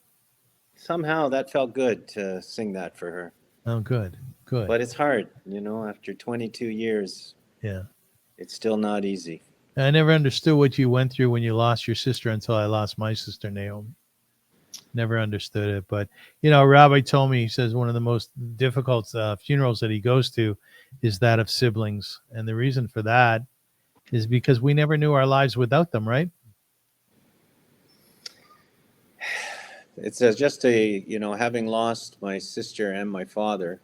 Somehow that felt good to sing that for her.
Oh, good. Good.
But it's hard, after 22 years,
Yeah.
it's still not easy.
I never understood what you went through when you lost your sister until I lost my sister, Naomi. Never understood it. But, a rabbi told me, he says one of the most difficult funerals that he goes to is that of siblings. And the reason for that is because we never knew our lives without them, right?
It's just having lost my sister and my father,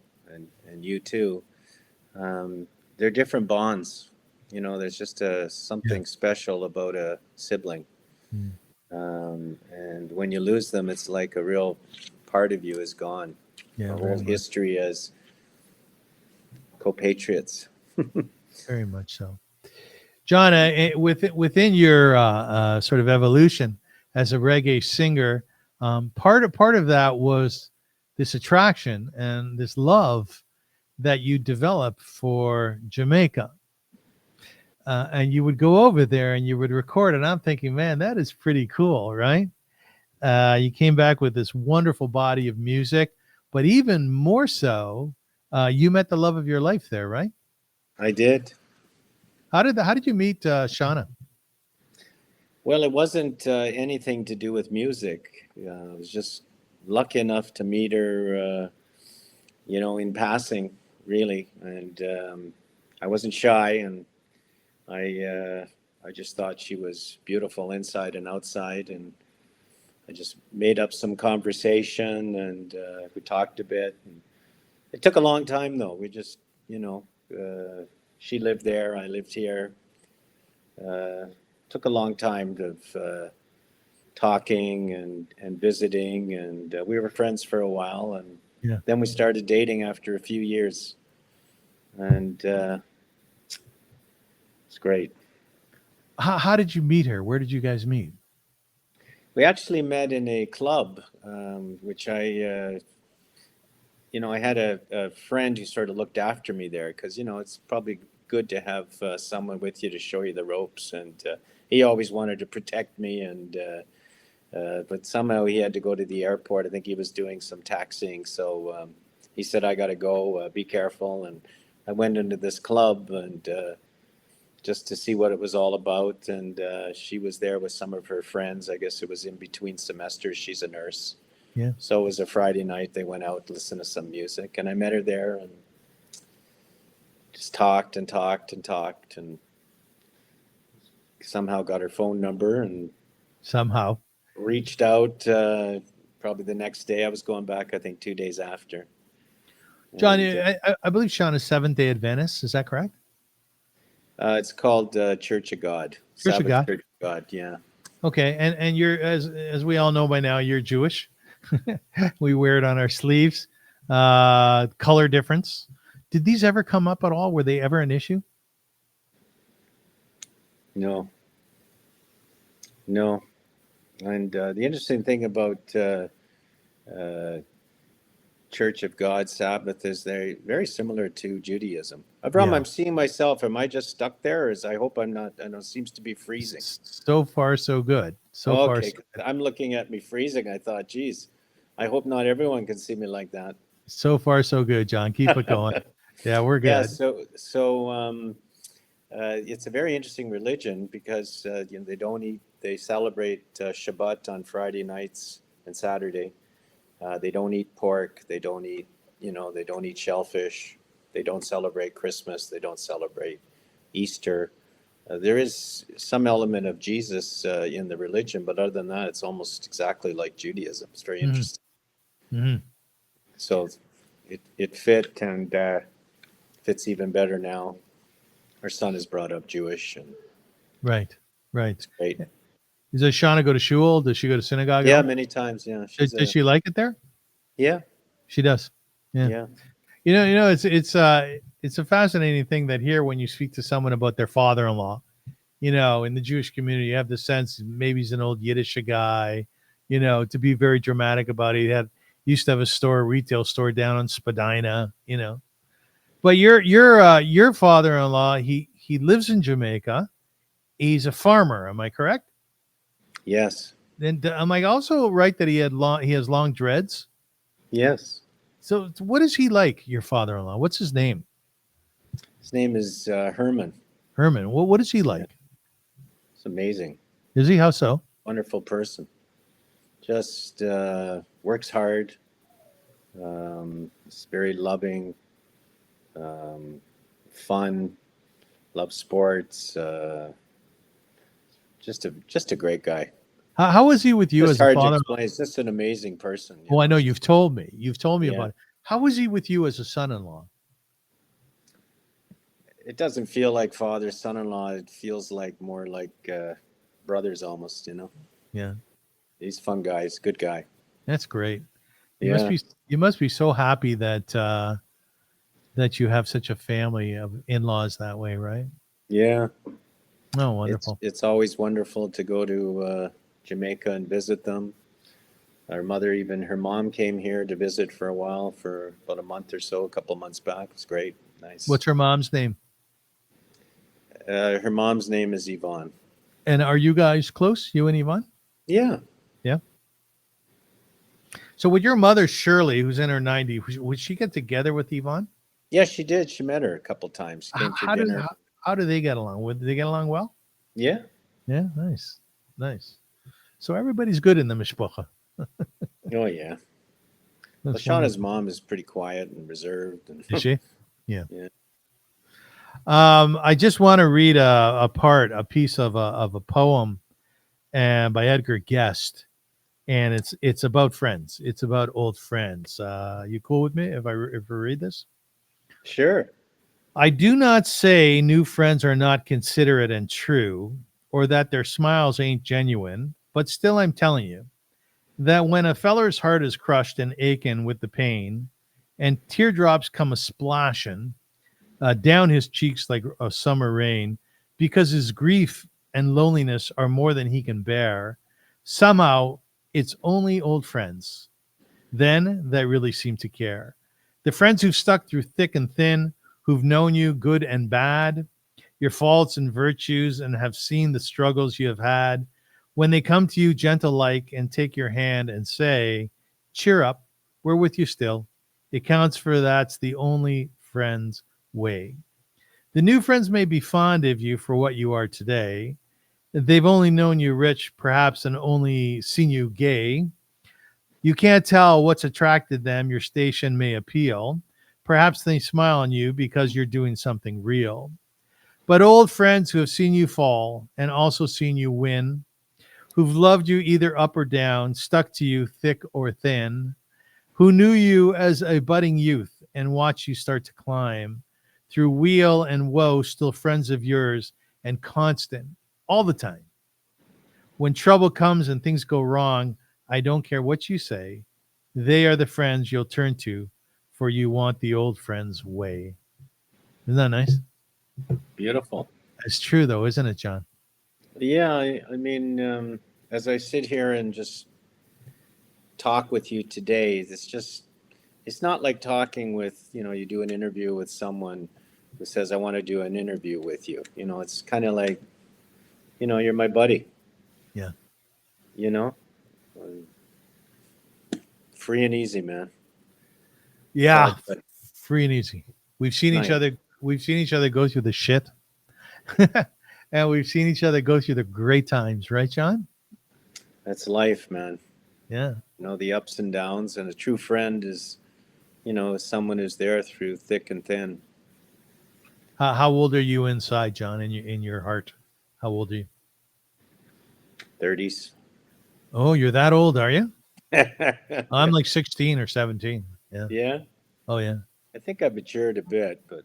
and you too. They're different bonds. There's just
Yeah.
something special about a sibling.
Mm.
And when you lose them, it's like a real part of you is gone.
Yeah,
A
very
whole
much.
history as compatriots.
Very much so. John, within your sort of evolution as a reggae singer, part of that was this attraction and this love that you developed for Jamaica. And you would go over there and you would record. And I'm thinking, man, that is pretty cool, right? You came back with this wonderful body of music, but even more so, you met the love of your life there, right?
I did.
How did you meet Shauna?
Well, it wasn't anything to do with music. I was just lucky enough to meet her, in passing, really. And I wasn't shy, and I just thought she was beautiful inside and outside, and I just made up some conversation, and we talked a bit. And it took a long time, though. We just, she lived there, I lived here. Uh, Took a long time of talking and visiting, and we were friends for a while, and
Yeah.
then we started dating after a few years, and it's great.
How did you meet her? Where did you guys meet?
We actually met in a club, which I had a friend who sort of looked after me there because, it's probably good to have someone with you to show you the ropes. And he always wanted to protect me. But somehow he had to go to the airport. I think he was doing some taxiing. So he said, I got to go, be careful. And I went into this club and just to see what it was all about. And she was there with some of her friends. I guess it was in between semesters. She's a nurse.
Yeah.
So it was a Friday night. They went out to listen to some music, and I met her there and just talked and talked and talked, and somehow got her phone number and
Somehow.
reached out. Probably the next day. I was going back, I think, 2 days after.
John,
And
I believe Sean is Seventh-day Adventist. Is that correct?
it's called Church of God.
Church of
Sabbath
God.
Church of God. Yeah.
Okay, and you're as we all know by now, you're Jewish. We wear it on our sleeves. Color difference. Did these ever come up at all? Were they ever an issue?
No. No. And the interesting thing about uh, Church of God Sabbath is they're very similar to Judaism. Avram,
Yeah.
I'm seeing myself. Am I just stuck there? Or is I hope I'm not. I know it seems to be freezing.
So far, so good. So far,
Okay,
so,
I'm looking at me freezing. I thought, geez, I hope not everyone can see me like that.
so far, so good, John. Keep it going. Yeah, we're
Yeah.
good.
It's a very interesting religion because they don't eat. They celebrate Shabbat on Friday nights and Saturday. They don't eat pork. They don't eat, they don't eat shellfish. They don't celebrate Christmas. They don't celebrate Easter. There is some element of Jesus in the religion, but other than that, it's almost exactly like Judaism. It's very
Hmm.
interesting.
Hmm.
So it fit and fits even better now. Our son is brought up Jewish, and
Right, right.
it's great.
Does Shauna go to shul? Does she go to synagogue at
Yeah,
all?
many times. Yeah,
Does she like it there?
yeah,
She does. Yeah.
yeah.
It's a fascinating thing that here when you speak to someone about their father-in-law, in the Jewish community, you have the sense maybe he's an old Yiddish guy, to be very dramatic about it. He used to have a retail store down on Spadina. But your father-in-law, he lives in Jamaica. He's a farmer. Am I correct?
Yes,
And am I also right that he has long dreads?
yes.
So what is he like, your father-in-law? What's his name?
His name is Herman.
Herman. What is he
Yeah,
like?
it's amazing.
Is he? How so?
Wonderful person. Just works hard. It's very loving, um, fun, loves sports. Just a great guy.
How was he with you
Just
as a
hard to
father?
explain. He's just an amazing person.
Oh, I know
Just
you've told me. You've told me
yeah.
about it. How was he with you as a son-in-law?
It doesn't feel like father son-in-law. It feels like more like brothers almost.
Yeah,
He's a fun guy. He's a good guy.
that's great. You must
Yeah.
be you must be so happy that that you have such a family of in-laws that way, right?
Yeah.
Oh,
It's
wonderful.
it's always wonderful to go to Jamaica and visit them. Our mother, even her mom, came here to visit for a while, for about a month or so, a couple months back. It was great, nice.
What's her mom's name?
Her mom's name is Yvonne.
And are you guys close, you and Yvonne?
Yeah,
Yeah. So with your mother, Shirley, who's in her 90s, would she get together with Yvonne?
yeah, she did. She met her a couple times. Came for
How do
dinner.
how do they get along? Would they get along well?
Yeah,
Yeah, nice. Nice. So everybody's good in the mishpacha.
oh yeah. Well,
That's
Shauna's
wonderful.
mom is pretty quiet and reserved, and
Is she? Yeah.
yeah,
I just want to read a piece of a poem and by Edgar Guest, and it's about friends. It's about old friends. You cool with me if I read this?
sure.
I do not say new friends are not considerate and true, or that their smiles ain't genuine, but still I'm telling you that when a feller's heart is crushed and aching with the pain, and teardrops come a splashing down his cheeks like a summer rain, because his grief and loneliness are more than he can bear, somehow it's only old friends then that really seem to care. The friends who've stuck through thick and thin, who've known you good and bad, your faults and virtues, and have seen the struggles you have had, when they come to you gentle like and take your hand and say, cheer up, we're with you still. It counts for that's the only friend's way. The new friends may be fond of you for what you are today. They've only known you rich, perhaps, and only seen you gay. You can't tell what's attracted them. Your station may appeal. Perhaps they smile on you because you're doing something real. But old friends who have seen you fall and also seen you win, who've loved you either up or down, stuck to you thick or thin, who knew you as a budding youth and watched you start to climb through weal and woe, still friends of yours and constant all the time. When trouble comes and things go wrong, I don't care what you say. They are the friends you'll turn to, for you want the old friend's way. Isn't that nice?
Beautiful.
It's true, though, isn't it, John?
Yeah, I mean, as I sit here and just talk with you today, it's not like talking with, you do an interview with someone who says, I want to do an interview with you. It's kind of like, you're my buddy,
Yeah.
you know, free and easy, man.
Yeah.
But, but
Free and easy. We've seen each
nice.
other. We've seen each other go through the shit. And we've seen each other go through the great times, right, John?
That's life, man.
Yeah.
The ups and downs. And a true friend is, someone who's there through thick and thin.
How old are you inside, John, in your heart? How old are you?
30s.
Oh, you're that old, are you?
Yeah.
I'm like 16 or 17. Yeah. Oh, yeah.
I think I've matured a bit, but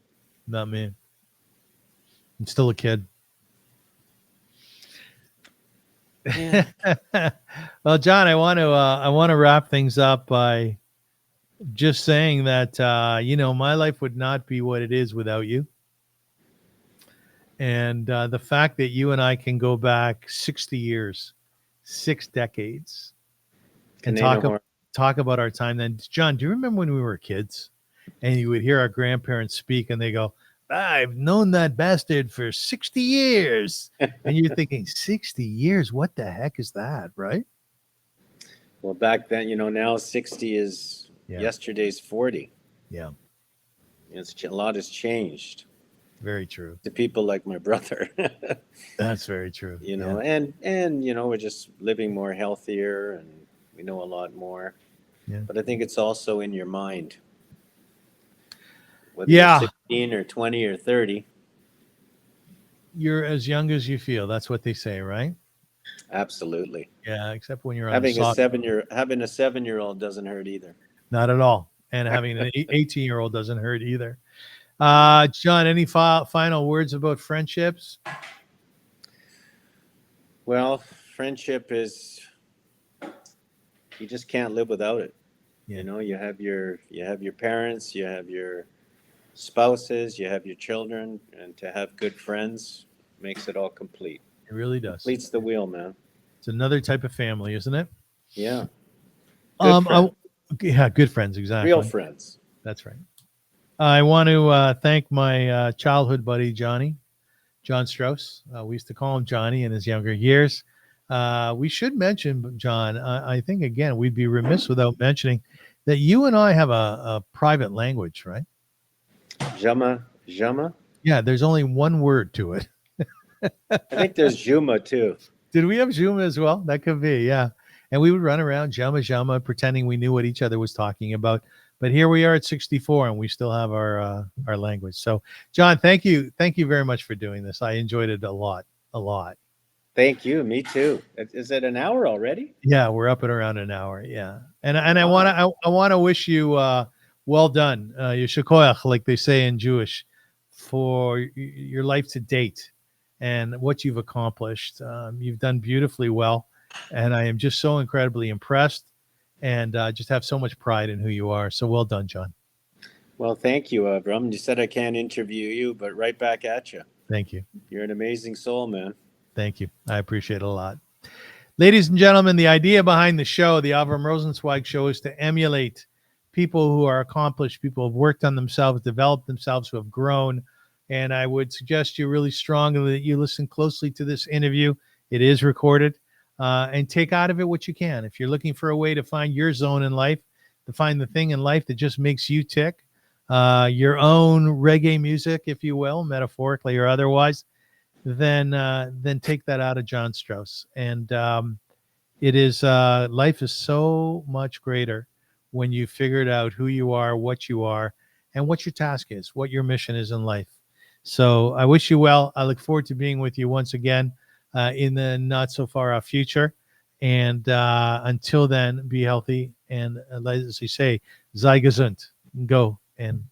Not me. I'm still a kid.
yeah.
Well, John, I want to wrap things up by just saying that my life would not be what it is without you, and the fact that you and I can go back 60 years, 6 decades, and
Canadian horn.
talk about our time then. John, do you remember when we were kids, and you would hear our grandparents speak, and they go, I've known that bastard for 60 years. And you're thinking, 60 years? What the heck is that, right?
Well, back then, now 60 is
Yeah.
yesterday's 40.
Yeah,
A lot has changed
very true.
to people like my brother,
That's very true. Yeah.
and we're just living more healthier, and We know a lot more.
Yeah.
But I think it's also in your mind. Whether
Yeah.
you're 16 or 20 or 30,
You're as young as you feel. That's what they say, right?
absolutely.
Yeah, except when you're on the soft.
Having a 7-year-old doesn't hurt either.
Not at all. And having an 18-year-old doesn't hurt either. John, any final words about friendships?
Well, friendship is, you just can't live without it.
Yeah.
You know, you have your parents, you have your spouses, you have your children, and to have good friends makes it all complete.
It really does.
Completes the wheel, man.
It's another type of family, isn't it?
Yeah. Good friends.
Yeah, good friends, exactly.
Real friends.
That's right. I want to thank my childhood buddy, Jon Strauss. We used to call him Johnny in his younger years. We should mention, John, I think, again, we'd be remiss without mentioning that you and I have a private language, right?
Jama.
Yeah, there's only one word to it.
I think there's Juma too.
Did we have Juma as well? That could be, yeah. And we would run around Jama, pretending we knew what each other was talking about. But here we are at 64, and we still have our language. So, John, thank you very much for doing this. I enjoyed it a lot.
Thank you. Me too. Is it an hour already?
Yeah, we're up at around an hour. Yeah, and I want to wish you well done, Yeshakoyach, like they say in Jewish, for your life to date and what you've accomplished. You've done beautifully well, and I am just so incredibly impressed, and just have so much pride in who you are. So well done, John.
Well, thank you, Avrum. You said I can't interview you, but right back at you.
Thank you.
You're an amazing soul, man.
Thank you. I appreciate it a lot. Ladies and gentlemen, the idea behind the show, the Avrum Rosensweig Show, is to emulate people who are accomplished, people who have worked on themselves, developed themselves, who have grown. And I would suggest you really strongly that you listen closely to this interview. It is recorded, and take out of it what you can. If you're looking for a way to find your zone in life, to find the thing in life that just makes you tick, your own reggae music, if you will, metaphorically or otherwise, then take that out of Jon Strauss. And it is life is so much greater when you figured out who you are, what you are, and what your task is, what your mission is in life. So I wish you well. I look forward to being with you once again in the not so far off future. And until then, be healthy. And as we say, sei gesund. Go and